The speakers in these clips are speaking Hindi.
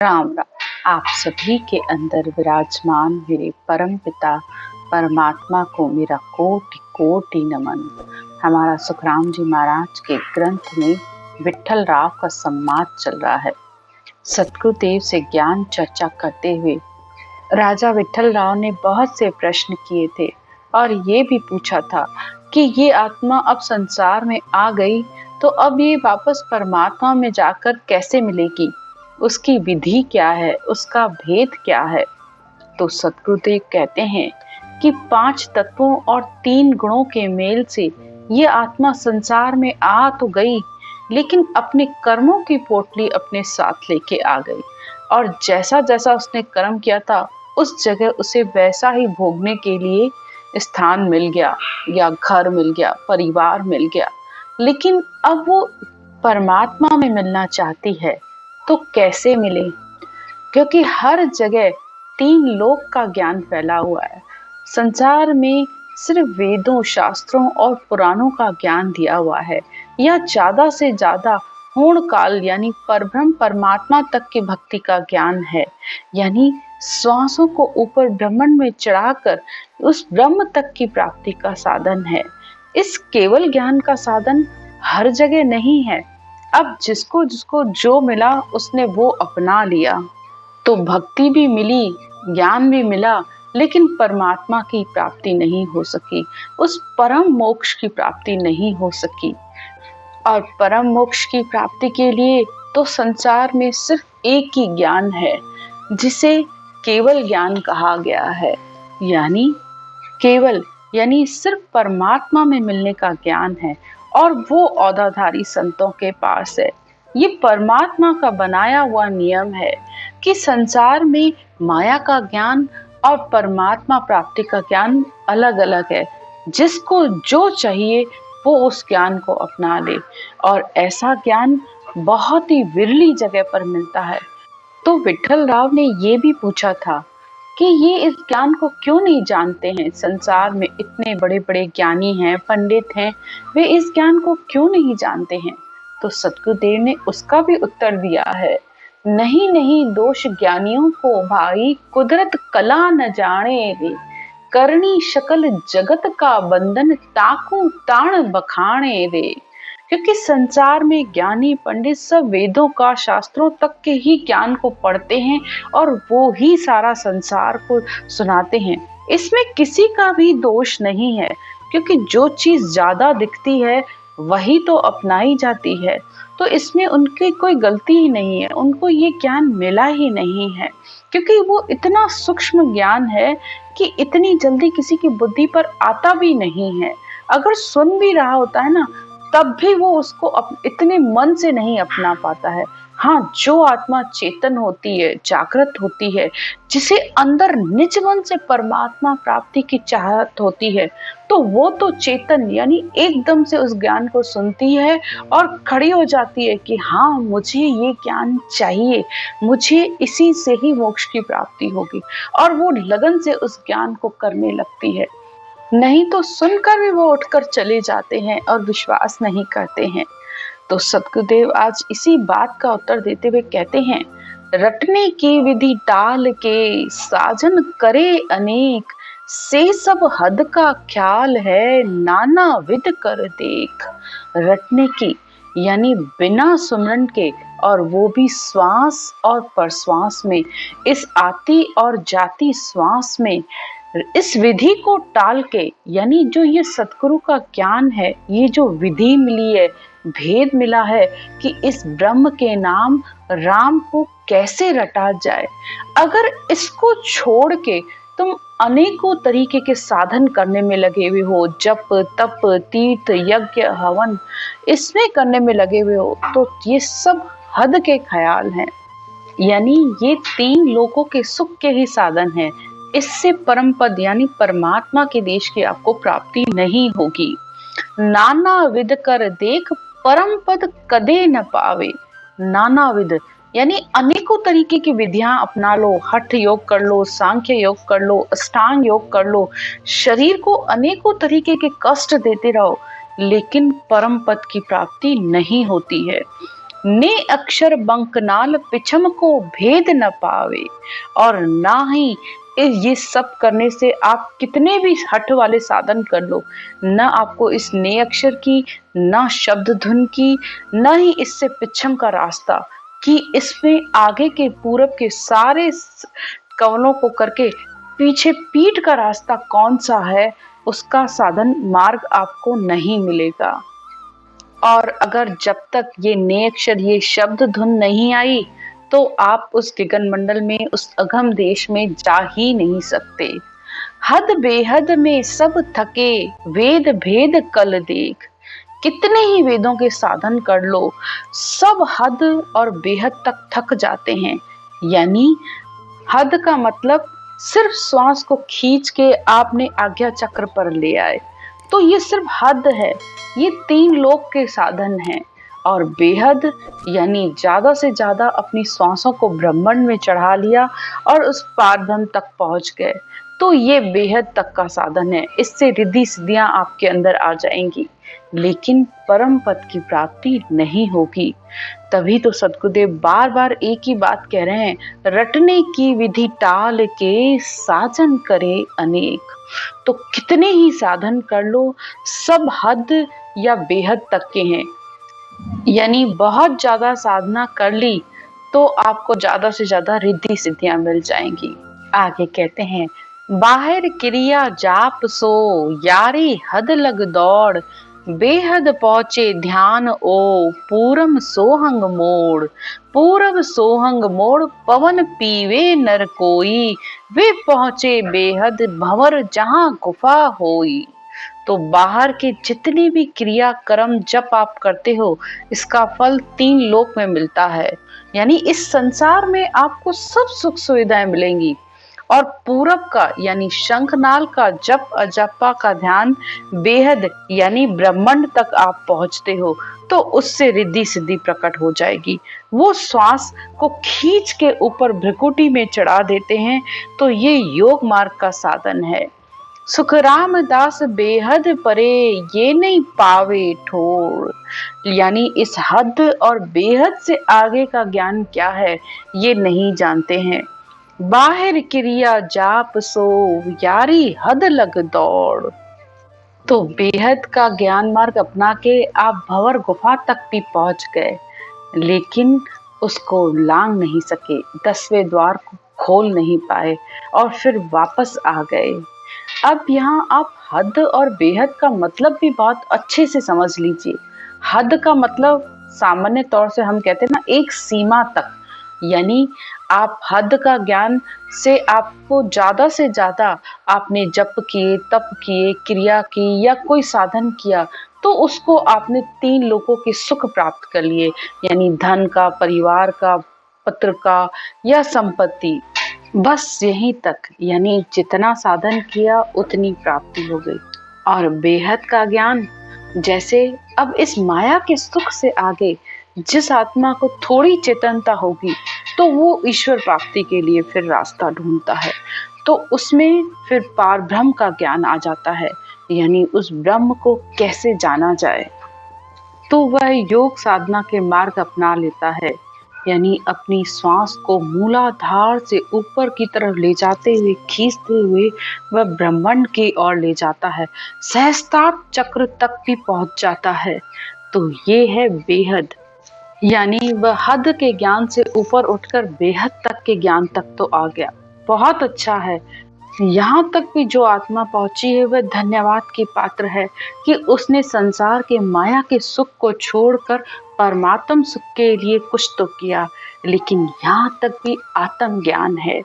राम राम। आप सभी के अंदर विराजमान मेरे परम पिता परमात्मा को मेरा कोटि कोटि नमन। हमारा सुखराम जी महाराज के ग्रंथ में विट्ठल राव का संवाद चल रहा है। सतगुरुदेव से ज्ञान चर्चा करते हुए राजा विट्ठल राव ने बहुत से प्रश्न किए थे और ये भी पूछा था कि ये आत्मा अब संसार में आ गई तो अब ये वापस परमात्मा में जाकर कैसे मिलेगी, उसकी विधि क्या है, उसका भेद क्या है। तो सतगुरुदेव कहते हैं कि 5 तत्वों और 3 गुणों के मेल से ये आत्मा संसार में आ तो गई, लेकिन अपने कर्मों की पोटली अपने साथ लेके आ गई और जैसा जैसा उसने कर्म किया था उस जगह उसे वैसा ही भोगने के लिए स्थान मिल गया या घर मिल गया, परिवार मिल गया। लेकिन अब वो परमात्मा में मिलना चाहती है तो कैसे मिले, क्योंकि हर जगह 3 लोक का ज्ञान फैला हुआ है। संसार में सिर्फ वेदों, शास्त्रों और पुराणों का ज्ञान दिया हुआ है या ज्यादा से ज्यादा पूर्ण काल यानी परब्रह्म परमात्मा तक की भक्ति का ज्ञान है, यानी श्वासों को ऊपर ब्रह्मांड में चढ़ाकर उस ब्रह्म तक की प्राप्ति का साधन है। इस केवल ज्ञान का साधन हर जगह नहीं है। अब जिसको जिसको जो मिला उसने वो अपना लिया, तो भक्ति भी मिली, ज्ञान भी मिला, लेकिन परमात्मा की प्राप्ति नहीं हो सकी, उस परम मोक्ष की प्राप्ति नहीं हो सकी। और परम मोक्ष की प्राप्ति के लिए तो संसार में सिर्फ एक ही ज्ञान है जिसे केवल ज्ञान कहा गया है, यानी केवल यानी सिर्फ परमात्मा में मिलने का ज्ञान है और वो औधाधारी संतों के पास है। ये परमात्मा का बनाया हुआ नियम है कि संसार में माया का ज्ञान और परमात्मा प्राप्ति का ज्ञान अलग अलग है। जिसको जो चाहिए वो उस ज्ञान को अपना ले और ऐसा ज्ञान बहुत ही विरली जगह पर मिलता है। तो विट्ठल राव ने ये भी पूछा था कि ये इस ज्ञान को क्यों नहीं जानते हैं। संसार में इतने बड़े बड़े ज्ञानी हैं, पंडित हैं, वे इस ज्ञान को क्यों नहीं जानते हैं। तो सतगुरुदेव ने उसका भी उत्तर दिया है, नहीं नहीं दोष ज्ञानियों को भाई, कुदरत कला न जाने रे, करनी शकल जगत का बंधन, ताकू ताण बखाने रे। क्योंकि संसार में ज्ञानी पंडित सब वेदों का, शास्त्रों तक के ही ज्ञान को पढ़ते हैं और वो ही सारा संसार को सुनाते हैं। इसमें किसी का भी दोष नहीं है, क्योंकि जो चीज ज्यादा दिखती है वही तो अपनाई जाती है। तो इसमें उनकी कोई गलती ही नहीं है, उनको ये ज्ञान मिला ही नहीं है, क्योंकि वो इतना सूक्ष्म ज्ञान है कि इतनी जल्दी किसी की बुद्धि पर आता भी नहीं है। अगर सुन भी रहा होता है ना, तब भी वो उसको इतने मन से नहीं अपना पाता है। हाँ, जो आत्मा चेतन होती है, जागृत होती है, जिसे अंदर निज मन से परमात्मा प्राप्ति की चाहत होती है, तो वो तो चेतन यानी एकदम से उस ज्ञान को सुनती है और खड़ी हो जाती है कि हाँ, मुझे ये ज्ञान चाहिए, मुझे इसी से ही मोक्ष की प्राप्ति होगी, और वो लगन से उस ज्ञान को करने लगती है। नहीं तो सुनकर भी वो उठकर चले जाते हैं और विश्वास नहीं करते हैं। तो सतगुरुदेव आज इसी बात का उत्तर देते हुए कहते हैं, रटने की विधि टाल के साजन करे अनेक, से सब हद का ख्याल है नाना विध कर देख। रटने की यानी बिना सुमरन के, और वो भी श्वास और प्रश्वास में, इस आती और जाती श्वास में, इस विधि को टाल के, यानी जो ये सतगुरु का ज्ञान है, ये जो विधि मिली है, भेद मिला है कि इस ब्रह्म के नाम राम को कैसे रटा जाए। अगर इसको छोड़ के तुम अनेकों तरीके के साधन करने में लगे हुए हो, जप तप तीर्थ यज्ञ हवन इसमें करने में लगे हुए हो, तो ये सब हद के ख्याल हैं, यानी ये 3 लोकों के सुख के ही साधन हैं। इससे परम पद यानी परमात्मा के देश की आपको प्राप्ति नहीं होगी। नाना विध कर देख परम पद कदे न पावे। नाना विध यानी अनेकों तरीके की विधियां अपना लो, हठ योग कर लो, सांख्य योग कर लो, अष्टांग योग कर लो, शरीर को अनेकों तरीके के कष्ट देते रहो, लेकिन परम पद की प्राप्ति नहीं होती है। ने अक्षर बंकनाल पिछम को भेद न पावे। और ना ही ये सब करने से आप कितने भी हठ वाले साधन कर लो, न आपको इस ने अक्षर की, न शब्द धुन की, न ही इससे पिछम का रास्ता कि इसमें आगे के पूरब के सारे कवनों को करके पीछे पीठ का रास्ता कौन सा है, उसका साधन मार्ग आपको नहीं मिलेगा। और अगर जब तक ये ने अक्षर, ये शब्द धुन नहीं आई, तो आप उस गगन मंडल में, उस अगम देश में जा ही नहीं सकते। हद बेहद में सब थके, वेद भेद कल देख। कितने ही वेदों के साधन कर लो, सब हद और बेहद तक थक जाते हैं। यानी हद का मतलब सिर्फ श्वास को खींच के आपने आज्ञा चक्र पर ले आए, तो ये सिर्फ हद है। ये 3 लोक के साधन हैं। और बेहद यानी ज्यादा से ज्यादा अपनी श्वासों को ब्रह्मांड में चढ़ा लिया और उस पारब्रह्म तक पहुंच गए, तो ये बेहद तक का साधन है। इससे रिद्धि सिद्धियां आपके अंदर आ जाएंगी, लेकिन परम पद की प्राप्ति नहीं होगी। तभी तो सद्गुरुदेव बार बार एक ही बात कह रहे हैं, रटने की विधि टाल के साजन करे अनेक। तो कितने ही साधन कर लो, सब हद या बेहद तक के हैं। यानी बहुत ज्यादा साधना कर ली तो आपको ज्यादा से ज्यादा रिद्धि सिद्धियां मिल जाएंगी। आगे कहते हैं, बाहर क्रिया जाप सो, यारी हद लग दौड़। बेहद पहुंचे ध्यान ओ, पूरम सोहंग मोड़। पूरब सोहंग मोड़, पवन पीवे नर कोई। वे पहुंचे बेहद भंवर, जहां गुफा होई। तो बाहर के जितने भी क्रिया कर्म जब आप करते हो, इसका फल 3 लोक में मिलता है। यानी इस संसार में आपको सब सुख सुविधाएं मिलेंगी। और पूरब का यानी शंखनाल का जप अजपा का ध्यान बेहद यानी ब्रह्मांड तक आप पहुंचते हो, तो उससे रिद्धि सिद्धि प्रकट हो जाएगी। वो श्वास को खींच के ऊपर भ्रिकुटी में चढ़ा देते हैं, तो ये योग मार्ग का साधन है। सुख रामदास बेहद परे, ये नहीं पावे ठोर। यानी इस हद और बेहद से आगे का ज्ञान क्या है, ये नहीं जानते हैं। बाहर क्रिया जाप सो, यारी हद लग दौड़। तो बेहद का ज्ञान मार्ग अपना के आप भंवर गुफा तक भी पहुंच गए, लेकिन उसको लांग नहीं सके, 10वें द्वार को खोल नहीं पाए और फिर वापस आ गए। अब यहाँ आप हद और बेहद का मतलब भी बहुत अच्छे से समझ लीजिए। हद का मतलब सामान्य तौर से हम कहते हैं ना, एक सीमा तक। यानी आप हद का ज्ञान से आपको ज्यादा से ज्यादा आपने जप किए, तप किए, क्रिया की या कोई साधन किया, तो उसको आपने 3 लोगों के सुख प्राप्त कर लिए। यानी धन का, परिवार का, पत्र का या संपत्ति, बस यहीं तक। यानी जितना साधन किया उतनी प्राप्ति हो गई। और बेहद का ज्ञान, जैसे अब इस माया के सुख से आगे जिस आत्मा को थोड़ी चेतनता होगी, तो वो ईश्वर प्राप्ति के लिए फिर रास्ता ढूंढता है, तो उसमें फिर पार ब्रह्म का ज्ञान आ जाता है। यानी उस ब्रह्म को कैसे जाना जाए, तो वह योग साधना के मार्ग अपना लेता है। यानी अपनी श्वास को मूलाधार से ऊपर की तरफ ले जाते हुए, खींचते हुए वह ब्रह्मांड की ओर ले जाता है, सहस्त्रार चक्र तक भी पहुंच जाता है। तो ये है बेहद। यानी वह हद के ज्ञान से ऊपर उठकर बेहद तक के ज्ञान तक तो आ गया। बहुत अच्छा है। यहाँ तक भी जो आत्मा पहुंची है वह धन्यवाद की पात्र है कि उसने संसार के माया के सुख को छोड़कर परमात्म सुख के लिए कुछ तो किया। लेकिन यहाँ तक भी आत्म ज्ञान है।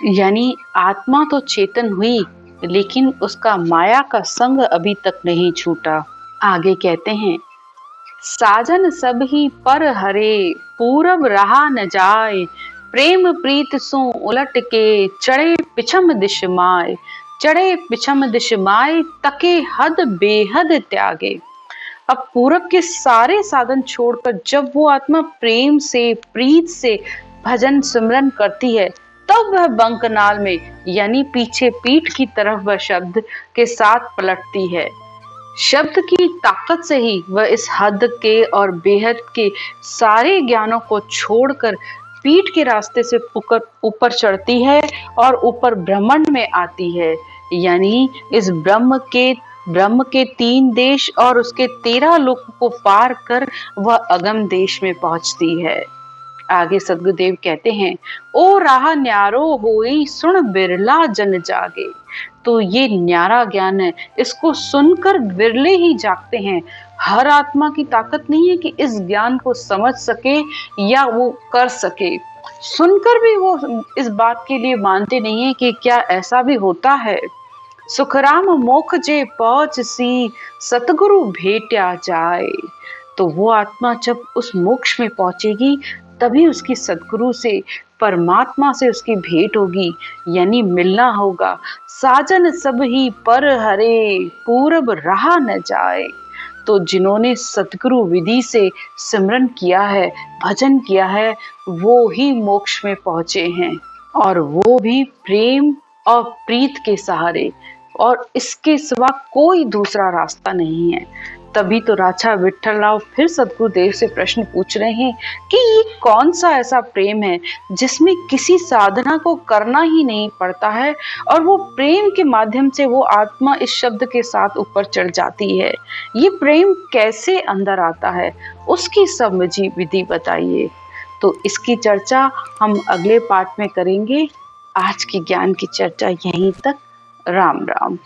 यानी आत्मा तो चेतन हुई, लेकिन उसका माया का संग अभी तक नहीं छूटा। आगे कहते हैं, साजन सब ही पर हरे, पूरब रहा न जाए। प्रेम प्रीत सो उलट के, चढ़े पिछम दिश माय। चढ़े पिछम दिश माय, तके हद बेहद त्यागे। अब पूरब के सारे साधन छोड़कर जब वो आत्मा प्रेम से, प्रीत से भजन सिमरन करती है, तब वह बंकनाल में यानी पीछे पीठ की तरफ वह शब्द के साथ पलटती है। शब्द की ताकत से ही वह इस हद के और बेहद के सारे ज्ञानों को छोड़कर पीठ के रास्ते से ऊपर चढ़ती है और ऊपर ब्रह्मांड में आती है। यानी इस ब्रह्म के 3 देश और उसके 13 लोकों को पार कर वह अगम देश में पहुंचती है। आगे सद्गुरुदेव कहते हैं, ओ राह न्यारो होई सुन बिरला जन जागे। तो ये न्यारा ज्ञान है, इसको सुनकर बिरले ही जागते हैं। हर आत्मा की ताकत नहीं है कि इस ज्ञान को समझ सके या वो कर सके। सुनकर भी वो इस बात के लिए मानते नहीं है कि क्या ऐसा भी होता है। सुखराम मोख जे पहुंच सी सतगुरु भेट्या जाए। तो वो आत्मा जब उस मोक्ष में पहुंचेगी तभी उसकी सदगुरु से, परमात्मा से उसकी भेंट होगी, यानी मिलना होगा। साजन सब ही पर हरे पूरब रहा न जाए। तो जिन्होंने सतगुरु विधि से सिमरन किया है, भजन किया है, वो ही मोक्ष में पहुंचे हैं, और वो भी प्रेम और प्रीत के सहारे, और इसके सिवा कोई दूसरा रास्ता नहीं है। तभी तो राजा विठ्ठलराव फिर सद्गुरुदेव से प्रश्न पूछ रहे हैं कि ये कौन सा ऐसा प्रेम है जिसमें किसी साधना को करना ही नहीं पड़ता है और वो प्रेम के माध्यम से वो आत्मा इस शब्द के साथ ऊपर चढ़ जाती है। ये प्रेम कैसे अंदर आता है, उसकी समझी विधि बताइए। तो इसकी चर्चा हम अगले पार्ट में करेंगे। आज की ज्ञान की चर्चा यहीं तक। राम राम।